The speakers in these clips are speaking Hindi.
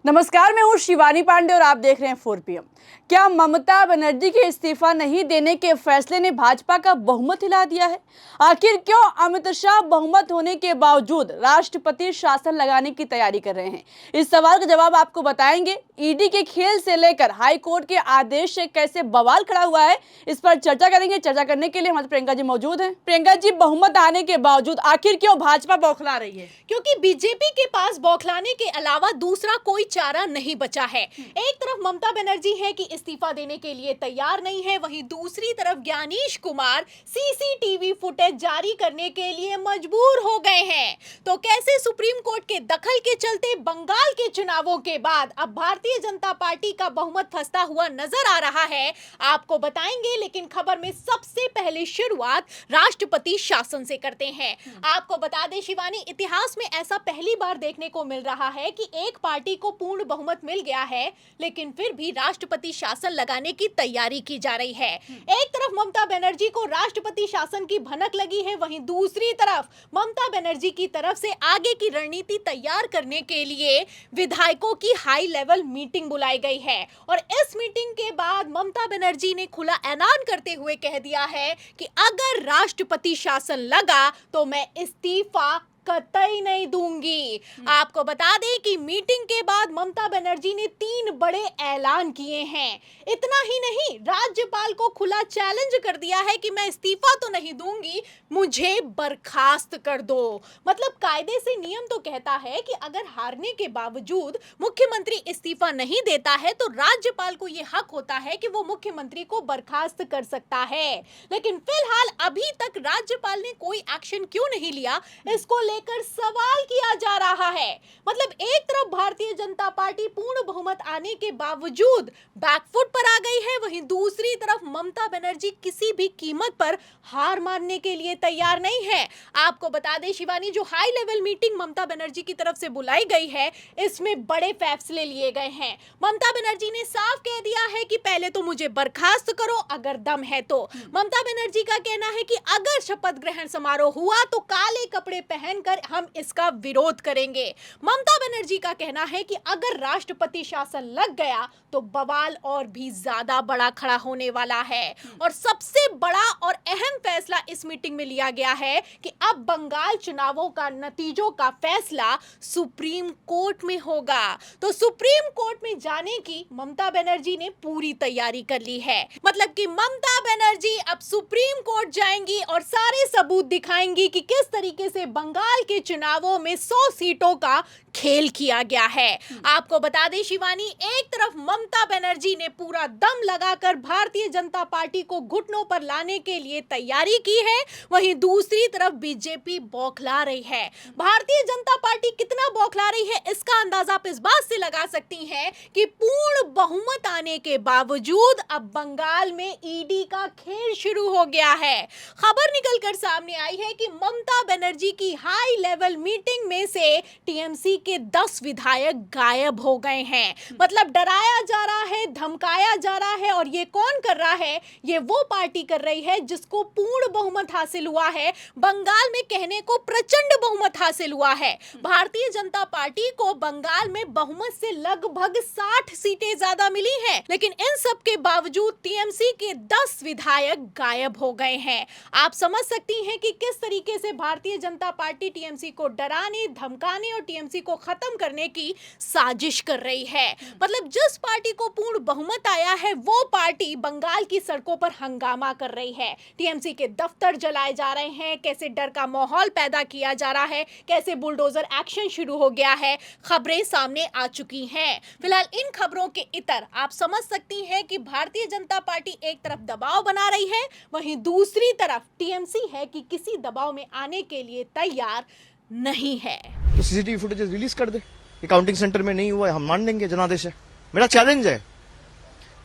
नमस्कार, मैं हूँ शिवानी पांडे और आप देख रहे हैं 4 PM। क्या ममता बनर्जी के इस्तीफा नहीं देने के फैसले ने भाजपा का बहुमत हिला दिया है? आखिर क्यों अमित शाह बहुमत होने के बावजूद राष्ट्रपति शासन लगाने की तैयारी कर रहे हैं? इस सवाल का जवाब आपको बताएंगे। ईडी के खेल से लेकर हाई कोर्ट के आदेश से कैसे बवाल खड़ा हुआ है, इस पर चर्चा करेंगे। चर्चा करने के लिए हमारे प्रियंका जी मौजूद हैं। प्रियंका जी, बहुमत आने के बावजूद आखिर क्यों भाजपा बौखला रही है? क्योंकि बीजेपी के पास बौखलाने के अलावा दूसरा कोई चारा नहीं बचा है। एक तरफ ममता बनर्जी है कि इस्तीफा देने के लिए तैयार नहीं है, वहीं दूसरी तरफ ज्ञानेश कुमार सीसीटीवी फुटेज जारी करने के लिए मजबूर हो गए हैं। तो कैसे सुप्रीम कोर्ट के दखल के चलते बंगाल के चुनावों के बाद अब भारतीय जनता पार्टी का बहुमत फंसता हुआ नजर आ रहा है, आपको बताएंगे। लेकिन खबर में सबसे पहले शुरुआत राष्ट्रपति शासन से करते हैं। आपको बता दें शिवानी, इतिहास में ऐसा पहली बार देखने को मिल रहा है कि एक पार्टी को पूर्ण बहुमत मिल गया है, लेकिन फिर भी राष्ट्रपति शासन लगाने की तैयारी की जा रही है। एक तरफ ममता बनर्जी को राष्ट्रपति शासन की भनक लगी है, वहीं दूसरी तरफ ममता बनर्जी की तरफ से आगे की रणनीति तैयार करने के लिए विधायकों की हाई लेवल मीटिंग बुलाई गई है। और इस मीटिंग के बाद ममता बनर्जी ने खुला ऐलान करते हुए कह दिया है कि अगर राष्ट्रपति शासन लगा तो मैं इस्तीफा कतई नहीं दूंगी। आपको बता दें कि मीटिंग के बाद ममता बनर्जी ने 3 बड़े ऐलान किए हैं। इतना ही नहीं, राज्यपाल को खुला चैलेंज कर दिया है कि मैं इस्तीफा तो नहीं दूंगी, मुझे बर्खास्त कर दो। मतलब कायदे से नियम तो कहता है कि अगर हारने के बावजूद मुख्यमंत्री इस्तीफा नहीं देता है तो राज्यपाल को यह हक होता है कि वो मुख्यमंत्री को बर्खास्त कर सकता है। लेकिन फिलहाल अभी तक राज्यपाल ने कोई एक्शन क्यों नहीं लिया, इसको लेकर सवाल किया जा रहा है। मतलब एक तरफ भारतीय जनता पार्टी पूर्ण बहुमत आने के बावजूद बैकफुट पर आ गई है, वहीं दूसरी तरफ ममता बनर्जी किसी भी कीमत पर हार मानने के लिए तैयार नहीं है। आपको बता दें शिवानी, जो high level meeting Mamata Banerjee की तरफ से बुलाई गई है, इसमें बड़े फैसले लिए गए हैं। ममता बनर्जी ने साफ कह दिया है कि पहले तो मुझे बर्खास्त करो अगर दम है तो। ममता बनर्जी का कहना है कि अगर शपथ ग्रहण समारोह हुआ तो काले कपड़े पहन कर हम इसका विरोध करेंगे। ममता बनर्जी का कहना है कि अगर राष्ट्रपति शासन लग गया तो बवाल और भी ज्यादा बड़ा खड़ा होने वाला है। और सबसे बड़ा और अहम फैसला इस मीटिंग में लिया गया है कि अब बंगाल चुनावों का नतीजों का फैसला सुप्रीम कोर्ट में होगा। तो सुप्रीम कोर्ट में जाने की ममता बनर्जी ने पूरी तैयारी कर ली है। मतलब कि ममता बनर्जी अब सुप्रीम कोर्ट जाएंगी और सारे सबूत दिखाएंगी कि किस तरीके से बंगाल के चुनावों में 100 सीटों का खेल किया गया है। आपको बता दें शिवानी, एक तरफ ममता बनर्जी ने पूरा दम लगाकर भारतीय जनता पार्टी को घुटनों पर लाने के लिए तैयारी की है, वहीं दूसरी तरफ बीजेपी बौखला रही है। भारतीय जनता पार्टी कितना बौखला रही है इसका अंदाजा आप इस बात से लगा सकती हैं कि पूर्ण बहुमत आने के बावजूद अब बंगाल में ईडी का खेल शुरू हो गया है। खबर निकलकर सामने आई है कि ममता बनर्जी की हाई लेवल मीटिंग में से टीएमसी के 10 विधायक गायब हो गए हैं। मतलब डराया जा रहा है, धमकाया जा रहा है। और ये कौन कर रहा है? ये वो पार्टी कर रही है जिसको पूर्ण बहुमत हासिल हुआ है। बंगाल में कहने को प्रचंड बहुमत हासिल हुआ है। भारतीय जनता पार्टी को बंगाल में बहुमत से लगभग 60 सीटें ज्यादा मिली हैं, लेकिन इन सब के बावजूद टीएमसी के 10 विधायक गायब हो गए हैं। आप समझ सकती हैं कि किस तरीके से भारतीय जनता पार्टी टीएमसी को डराने, धमकाने और टीएमसी को खत्म करने की साजिश कर रही है। मतलब जिस पार्टी को पूर्ण बहुमत आया है वो पार्टी बंगाल की सड़कों पर हंगामा कर रही है। टीएमसी के दफ्तर जलाए जा रहे हैं, कैसे डर का माहौल पैदा किया जा रहा है, कैसे बुलडोजर एक्शन शुरू हो गया है, खबरें सामने आ चुकी हैं। फिलहाल इन खबरों के इतर आप समझ सकती हैं कि भारतीय जनता पार्टी एक तरफ दबाव बना रही है, वहीं दूसरी तरफ टीएमसी है कि किसी दबाव में आने के लिए तैयार नहीं है। तो सीसीटीवी फुटेज रिलीज कर दे। काउंटिंग सेंटर में नहीं हुआ है, हम मान लेंगे, जनादेश है। मेरा चैलेंज है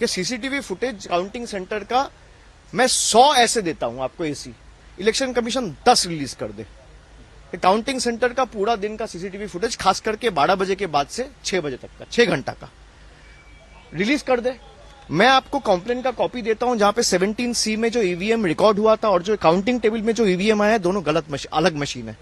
कि सीसीटीवी फुटेज काउंटिंग सेंटर का मैं 100 ऐसे देता हूं आपको एसी, इलेक्शन कमीशन 10 रिलीज कर दे। काउंटिंग सेंटर का पूरा दिन का सीसीटीवी फुटेज, खास करके 12 बजे के बाद से 6 बजे तक का 6 घंटा का रिलीज कर दे। मैं आपको कंप्लेन का कॉपी देता हूं जहां पे 17C में जो ईवीएम रिकॉर्ड हुआ था और जो काउंटिंग टेबल में जो ईवीएम आया है, दोनों अलग मशीन है।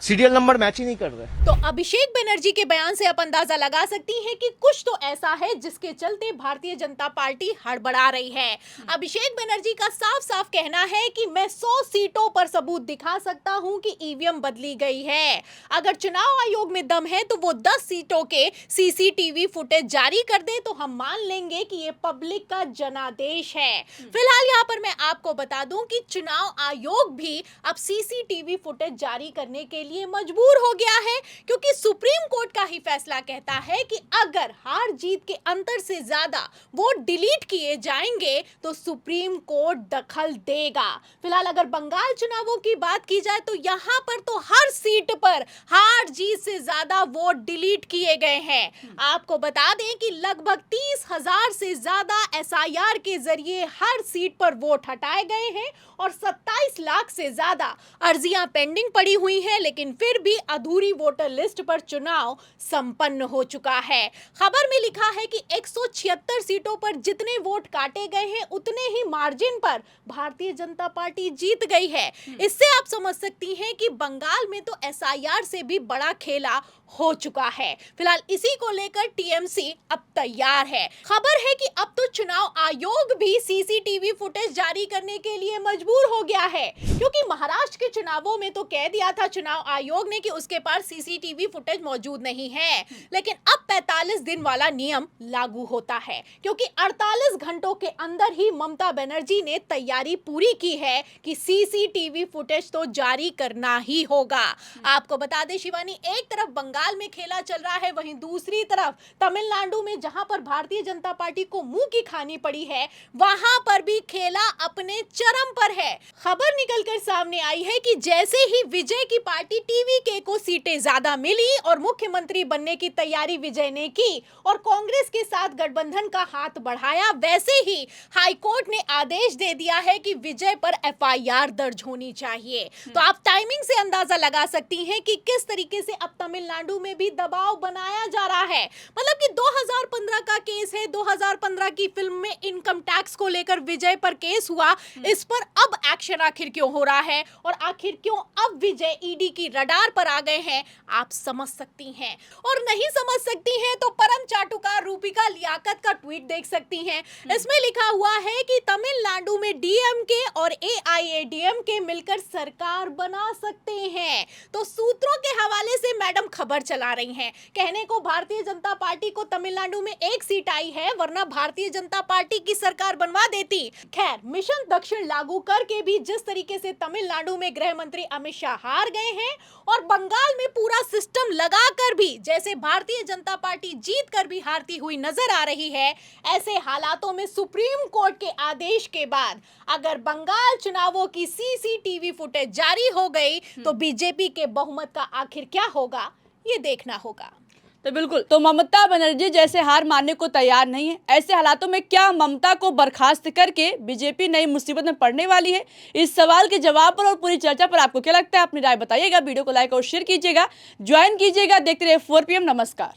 सीरियल नंबर मैच ही नहीं कर रहे। तो अभिषेक बनर्जी के बयान से आप अंदाजा लगा सकती हैं कि कुछ तो ऐसा है जिसके चलते भारतीय जनता पार्टी हड़बड़ा रही है। अभिषेक बनर्जी का साफ साफ कहना है कि मैं 100 सीटों पर सबूत दिखा सकता हूं कि ईवीएम बदली गई है। अगर चुनाव आयोग में दम है तो वो 10 सीटों के सीसीटीवी फुटेज जारी कर दे तो हम मान लेंगे कि ये पब्लिक का जनादेश है। फिलहाल यहाँ पर मैं आपको बता दूं कि चुनाव आयोग भी अब सीसीटीवी फुटेज जारी करने के लिए मजबूर हो गया है, क्योंकि सुप्रीम कोर्ट का ही फैसला कहता है कि अगर हार जीत के अंतर से ज्यादा वोट डिलीट किए जाएंगे तो सुप्रीम कोर्ट दखल देगा। फिलहाल अगर बंगाल चुनावों की बात की जाए तो यहां पर तो हर सीट पर हार जीत से ज्यादा वोट डिलीट किए गए हैं। आपको बता दें कि लगभग 30,000 से ज्यादा एसआईआर के जरिए हर सीट पर वोट हटाए गए हैं और 27 लाख से ज्यादा अर्जियां पेंडिंग पड़ी हुई हैं, लेकिन फिर भी अधूरी वोटर लिस्ट पर चुनाव संपन्न हो चुका है। खबर में लिखा है कि 176 सीटों पर जितने वोट काटे गए हैं उतने ही मार्जिन पर भारतीय जनता पार्टी जीत गई है। इससे आप समझ सकती हैं कि बंगाल में तो एसआईआर से भी बड़ा खेला हो चुका है। फिलहाल इसी को लेकर टीएमसी अब तैयार है। खबर है कि अब तो चुनाव आयोग भी सीसीटीवी फुटेज जारी करने के लिए मजबूर हो गया है, क्योंकि महाराष्ट्र के चुनावों में तो कह दिया था चुनाव आयोग ने कि उसके पास सीसीटीवी फुटेज मौजूद नहीं है, लेकिन अब 45 दिन वाला नियम लागू होता है, क्योंकि 48 घंटों के अंदर ही ममता बनर्जी ने तैयारी पूरी की है कि सीसीटीवी फुटेज तो जारी करना ही होगा। आपको बता दें शिवानी, एक तरफ बंगाल में खेला चल रहा है, वहीं दूसरी तरफ तमिलनाडु में जहां पर भारतीय जनता पार्टी को मुंह की खानी पड़ी है, वहां पर भी खेला अपने चरम पर है। खबर निकलकर सामने आई है कि जैसे ही विजय की पार्टी टीवीके को सीटें ज्यादा मिली और मुख्यमंत्री बनने की तैयारी विजय ने की और कांग्रेस के साथ गठबंधन का हाथ बढ़ाया, वैसे ही हाईकोर्ट ने आदेश दे दिया है कि विजय पर एफआईआर दर्ज होनी चाहिए। तो आप टाइमिंग से अंदाजा लगा सकती हैं कि किस तरीके से अब तमिलनाडु में भी दबाव बनाया जा रहा है। मतलब कि 2015 का केस है, 2015 की फिल्म में इनकम टैक्स को लेकर विजय पर केस हुआ, इस पर अब एक्शन आखिर क्यों हो रहा है और आखिर क्यों अब विजय ईडी की रडार पर आ गए हैं, आप समझ सकती हैं। और नहीं समझ सकती हैं तो परम चाटुकार रूपिका लियाकत का ट्वीट देख सकती हैं। इसमें लिखा हुआ है कि तमिलनाडु में डीएमके और एआईएडीएमके मिलकर सरकार बना सकते हैं। तो सूत्रों के हवाले से मैडम खबर चला रही हैं। कहने को भारतीय जनता पार्टी को तमिलनाडु में एक सीट आई है, वरना भारतीय जनता पार्टी की सरकार बनवा देती। खैर, मिशन दक्षिण लागू करके भी जिस तरीके से तमिलनाडु में गृह मंत्री अमित शाह हार गए हैं और बंगाल में पूरा सिस्टम लगाकर भी जैसे भारतीय जनता पार्टी जीत कर भी हारती हुई नजर आ रही है, ऐसे हालातों में सुप्रीम कोर्ट के आदेश के बाद अगर बंगाल चुनावों की सीसीटीवी फुटेज जारी हो गई तो बीजेपी के बहुमत का आखिर क्या होगा, ये देखना होगा। तो बिल्कुल, तो ममता बनर्जी जैसे हार मानने को तैयार नहीं है, ऐसे हालातों में क्या ममता को बर्खास्त करके बीजेपी नई मुसीबत में पड़ने वाली है? इस सवाल के जवाब पर और पूरी चर्चा पर आपको क्या लगता है, अपनी राय बताइएगा। वीडियो को लाइक और शेयर कीजिएगा, ज्वाइन कीजिएगा, देखते रहिए 4 PM। नमस्कार।